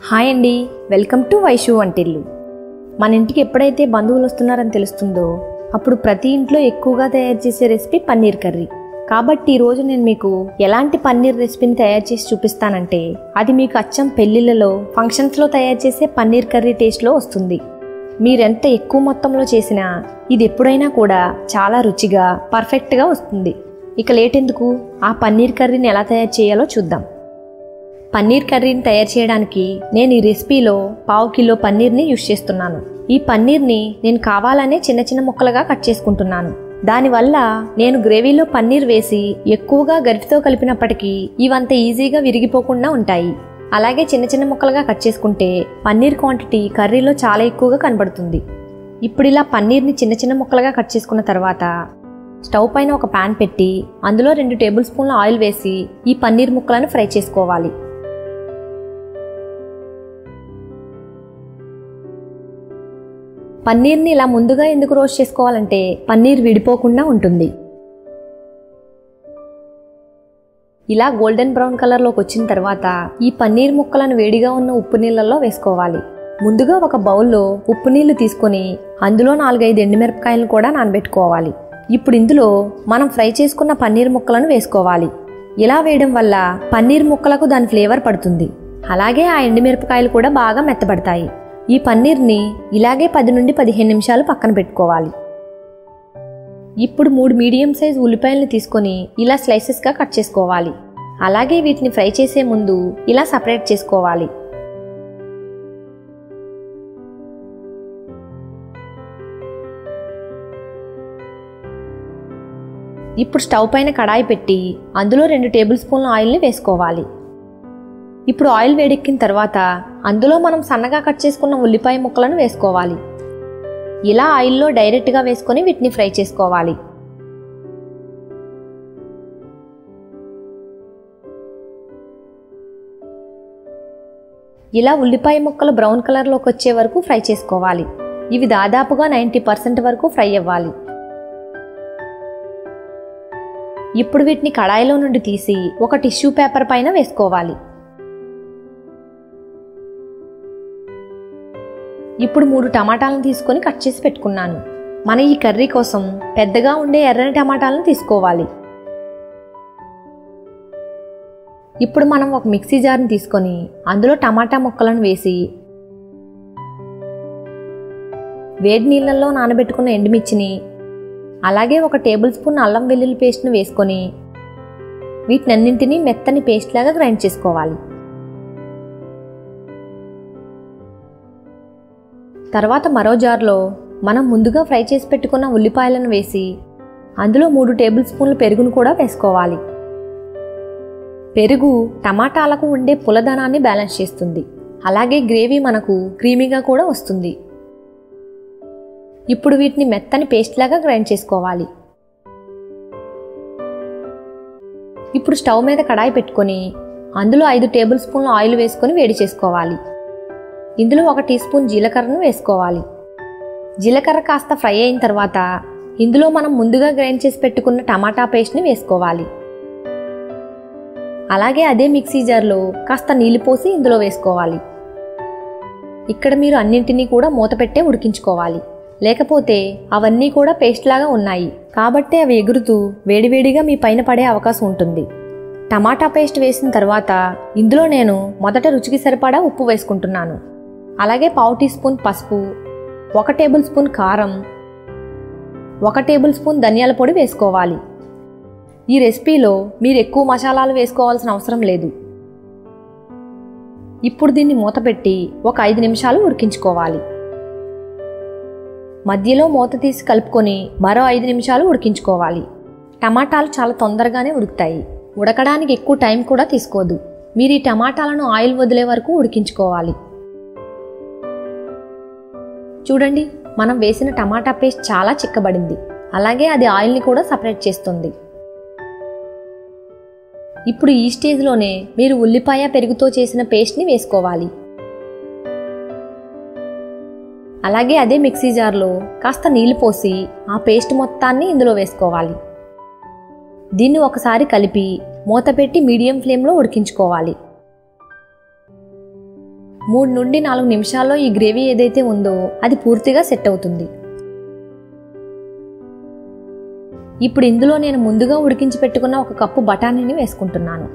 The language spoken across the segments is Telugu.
హాయ్ అండి, వెల్కమ్ టు వైషు వంటిల్లు. మన ఇంటికి ఎప్పుడైతే బంధువులు వస్తున్నారని తెలుస్తుందో అప్పుడు ప్రతి ఇంట్లో ఎక్కువగా తయారు చేసే రెసిపీ పన్నీర్ కర్రీ. కాబట్టి ఈరోజు నేను మీకు ఎలాంటి పన్నీర్ రెసిపీని తయారు చేసి చూపిస్తానంటే అది మీకు అచ్చం పెళ్లిళ్లలో ఫంక్షన్స్లో తయారు చేసే పన్నీర్ కర్రీ టేస్ట్లో వస్తుంది. మీరెంత ఎక్కువ మొత్తంలో చేసినా ఇది ఎప్పుడైనా కూడా చాలా రుచిగా పర్ఫెక్ట్గా వస్తుంది. ఇక లేట్ ఎందుకు, ఆ పన్నీర్ కర్రీని ఎలా తయారు చేయాలో చూద్దాం. పన్నీర్ కర్రీని తయారు చేయడానికి నేను ఈ రెసిపీలో 1/2 కిలో పన్నీర్ని యూజ్ చేస్తున్నాను. ఈ పన్నీర్ని నేను కావాలనే చిన్న చిన్న ముక్కలుగా కట్ చేసుకుంటున్నాను. దానివల్ల నేను గ్రేవీలో పన్నీర్ వేసి ఎక్కువగా గరిటెతో కలిపినప్పటికీ ఇవంత ఈజీగా విరిగిపోకుండా ఉంటాయి. అలాగే చిన్న చిన్న ముక్కలుగా కట్ చేసుకుంటే పన్నీర్ క్వాంటిటీ కర్రీలో చాలా ఎక్కువగా కనబడుతుంది. ఇప్పుడు ఇలా పన్నీర్ని చిన్న చిన్న ముక్కలుగా కట్ చేసుకున్న తర్వాత స్టవ్ పైన ఒక పాన్ పెట్టి అందులో 2 టేబుల్ స్పూన్ల ఆయిల్ వేసి ఈ పన్నీర్ ముక్కలను ఫ్రై చేసుకోవాలి. పన్నీర్ని ఇలా ముందుగా ఎందుకు రోస్ట్ చేసుకోవాలంటే పన్నీర్ విడిపోకుండా ఉంటుంది. ఇలా గోల్డెన్ బ్రౌన్ కలర్లోకి వచ్చిన తర్వాత ఈ పన్నీర్ ముక్కలను వేడిగా ఉన్న ఉప్పు నీళ్ళల్లో వేసుకోవాలి. ముందుగా ఒక బౌల్లో ఉప్పు నీళ్లు తీసుకొని అందులో 4-5 ఎండుమిరపకాయలను కూడా నానబెట్టుకోవాలి. ఇప్పుడు ఇందులో మనం ఫ్రై చేసుకున్న పన్నీర్ ముక్కలను వేసుకోవాలి. ఇలా వేయడం వల్ల పన్నీర్ ముక్కలకు దాని ఫ్లేవర్ పడుతుంది. అలాగే ఆ ఎండుమిరపకాయలు కూడా బాగా మెత్తబడతాయి. ఈ పన్నీర్ని ఇలాగే 10 నుండి 15 నిమిషాలు పక్కన పెట్టుకోవాలి. ఇప్పుడు 3 మీడియం సైజ్ ఉల్లిపాయలను తీసుకొని ఇలా స్లైసెస్గా కట్ చేసుకోవాలి. అలాగే వీటిని ఫ్రై చేసే ముందు ఇలా సపరేట్ చేసుకోవాలి. ఇప్పుడు స్టవ్ పైన కడాయి పెట్టి అందులో 2 టేబుల్ స్పూన్ల ఆయిల్ని వేసుకోవాలి. ఇప్పుడు ఆయిల్ వేడెక్కిన తర్వాత అందులో మనం సన్నగా కట్ చేసుకున్న ఉల్లిపాయ ముక్కలను వేసుకోవాలి. ఇలా ఆయిల్లో డైరెక్ట్గా వేసుకొని వీటిని ఫ్రై చేసుకోవాలి. ఇలా ఉల్లిపాయ ముక్కలు బ్రౌన్ కలర్లోకి వచ్చే వరకు ఫ్రై చేసుకోవాలి. ఇవి దాదాపుగా 90% వరకు ఫ్రై అవ్వాలి. ఇప్పుడు వీటిని కడాయిలో నుండి తీసి ఒక టిష్యూ పేపర్ పైన వేసుకోవాలి. ఇప్పుడు 3 టమాటాలను తీసుకొని కట్ చేసి పెట్టుకున్నాను. మన ఈ కర్రీ కోసం పెద్దగా ఉండే ఎర్రని టమాటాలను తీసుకోవాలి. ఇప్పుడు మనం ఒక మిక్సీ జార్ని తీసుకొని అందులో టమాటా ముక్కలను వేసి వేడి నీళ్ళల్లో నానబెట్టుకున్న ఎండుమిర్చిని అలాగే 1 టేబుల్ స్పూన్ అల్లం వెల్లుల్లి పేస్ట్ని వేసుకొని వీటినన్నింటినీ మెత్తని పేస్ట్ లాగా గ్రైండ్ చేసుకోవాలి. తర్వాత మరో జార్లో మనం ముందుగా ఫ్రై చేసి పెట్టుకున్న ఉల్లిపాయలను వేసి అందులో 3 టేబుల్ స్పూన్ల పెరుగును కూడా వేసుకోవాలి. పెరుగు టమాటాలకు ఉండే పులదనాన్ని బ్యాలెన్స్ చేస్తుంది. అలాగే గ్రేవీ మనకు క్రీమీగా కూడా వస్తుంది. ఇప్పుడు వీటిని మెత్తని పేస్ట్ లాగా గ్రైండ్ చేసుకోవాలి. ఇప్పుడు స్టవ్ మీద కడాయి పెట్టుకొని అందులో 5 టేబుల్ స్పూన్ల ఆయిల్ వేసుకొని వేడి చేసుకోవాలి. ఇందులో 1 టీ స్పూన్ జీలకర్రను వేసుకోవాలి. జీలకర్ర కాస్త ఫ్రై అయిన తర్వాత ఇందులో మనం ముందుగా గ్రైండ్ చేసి పెట్టుకున్న టమాటా పేస్ట్ని వేసుకోవాలి. అలాగే అదే మిక్సీ జార్లో కాస్త నీళ్లు పోసి ఇందులో వేసుకోవాలి. ఇక్కడ మీరు అన్నింటినీ కూడా మూత పెట్టే ఉడికించుకోవాలి. లేకపోతే అవన్నీ కూడా పేస్ట్ లాగా ఉన్నాయి కాబట్టి అవి ఎగురుతూ వేడివేడిగా మీ పైన పడే అవకాశం ఉంటుంది. టమాటా పేస్ట్ వేసిన తర్వాత ఇందులో నేను మొదట రుచికి సరిపడా ఉప్పు వేసుకుంటున్నాను. అలాగే 1/2 టీ స్పూన్ పసుపు, 1 టేబుల్ స్పూన్ కారం, 1 టేబుల్ స్పూన్ ధనియాల పొడి వేసుకోవాలి. ఈ రెసిపీలో మీరు ఎక్కువ మసాలాలు వేసుకోవాల్సిన అవసరం లేదు. ఇప్పుడు దీన్ని మూత పెట్టి ఒక 5 నిమిషాలు ఉడికించుకోవాలి. మధ్యలో మూత తీసి కలుపుకొని మరో 5 నిమిషాలు ఉడికించుకోవాలి. టమాటాలు చాలా తొందరగానే ఉడుకుతాయి. ఉడకడానికి ఎక్కువ టైం కూడా తీసుకోదు. మీరు ఈ టమాటాలను ఆయిల్ వదిలే వరకు ఉడికించుకోవాలి. చూడండి, మనం వేసిన టమాటా పేస్ట్ చాలా చిక్కబడింది. అలాగే అది ఆయిల్ని కూడా సపరేట్ చేస్తుంది. ఇప్పుడు ఈ స్టేజ్లోనే మీరు ఉల్లిపాయ పెరుగుతో చేసిన పేస్ట్ని వేసుకోవాలి. అలాగే అదే మిక్సీ జార్లో కాస్త నీళ్లు పోసి ఆ పేస్ట్ మొత్తాన్ని ఇందులో వేసుకోవాలి. దీన్ని ఒకసారి కలిపి మూత పెట్టి మీడియం ఫ్లేమ్లో ఉడికించుకోవాలి. 3 నుండి 4 నిమిషాల్లో ఈ గ్రేవీ ఏదైతే ఉందో అది పూర్తిగా సెట్ అవుతుంది. ఇప్పుడు ఇందులో నేను ముందుగా ఉడికించి పెట్టుకున్న 1 కప్పు బఠానీని వేసుకుంటున్నాను.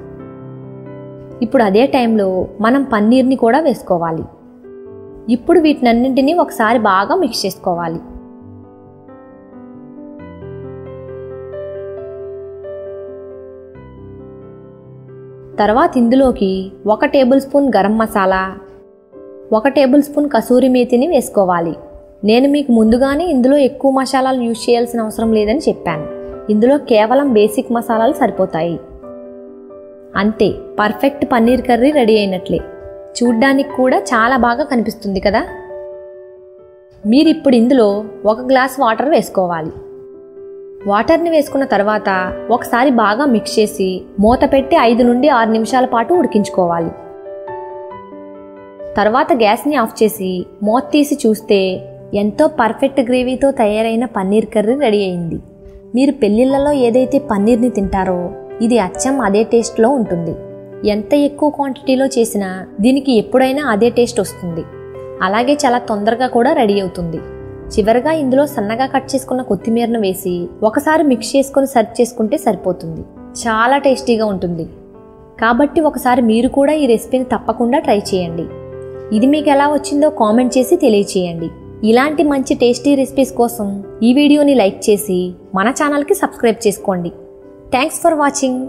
ఇప్పుడు అదే టైంలో మనం పన్నీర్ని కూడా వేసుకోవాలి. ఇప్పుడు వీటినన్నింటినీ ఒకసారి బాగా మిక్స్ చేసుకోవాలి. తర్వాత ఇందులోకి 1 table spoon garam masala, 1 table spoon kasuri మేతిని వేసుకోవాలి. నేను మీకు ముందుగానే ఇందులో ఎక్కువ మసాలాలు యూజ్ చేయాల్సిన అవసరం లేదని చెప్పాను. ఇందులో కేవలం బేసిక్ మసాలాలు సరిపోతాయి. అంతే, పర్ఫెక్ట్ పన్నీర్ కర్రీ రెడీ అయినట్లే. చూడ్డానికి కూడా చాలా బాగా కనిపిస్తుంది కదా. మీరు ఇప్పుడు ఇందులో 1 గ్లాస్ వాటర్ వేసుకోవాలి. వాటర్ని వేసుకున్న తర్వాత ఒకసారి బాగా మిక్స్ చేసి మూత పెట్టి 5 నుండి 6 నిమిషాల పాటు ఉడికించుకోవాలి. తర్వాత గ్యాస్ని ఆఫ్ చేసి మూత తీసి చూస్తే ఎంతో పర్ఫెక్ట్ గ్రేవీతో తయారైన పన్నీర్ కర్రీ రెడీ అయింది. మీరు పెళ్లిళ్లలో ఏదైతే పన్నీర్ని తింటారో ఇది అచ్చం అదే టేస్ట్లో ఉంటుంది. ఎంత ఎక్కువ క్వాంటిటీలో చేసినా దీనికి ఎప్పుడైనా అదే టేస్ట్ వస్తుంది. అలాగే చాలా తొందరగా కూడా రెడీ అవుతుంది. చివరిగా ఇందులో సన్నగా కట్ చేసుకున్న కొత్తిమీరను వేసి ఒకసారి మిక్స్ చేసుకొని సర్వ్ చేసుకుంటే సరిపోతుంది. చాలా టేస్టీగా ఉంటుంది. కాబట్టి ఒకసారి మీరు కూడా ఈ రెసిపీని తప్పకుండా ట్రై చేయండి. ఇది మీకు ఎలా వచ్చిందో కామెంట్ చేసి తెలియచేయండి. ఇలాంటి మంచి టేస్టీ రెసిపీస్ కోసం ఈ వీడియోని లైక్ చేసి మన ఛానల్కి సబ్స్క్రైబ్ చేసుకోండి. Thanks for watching.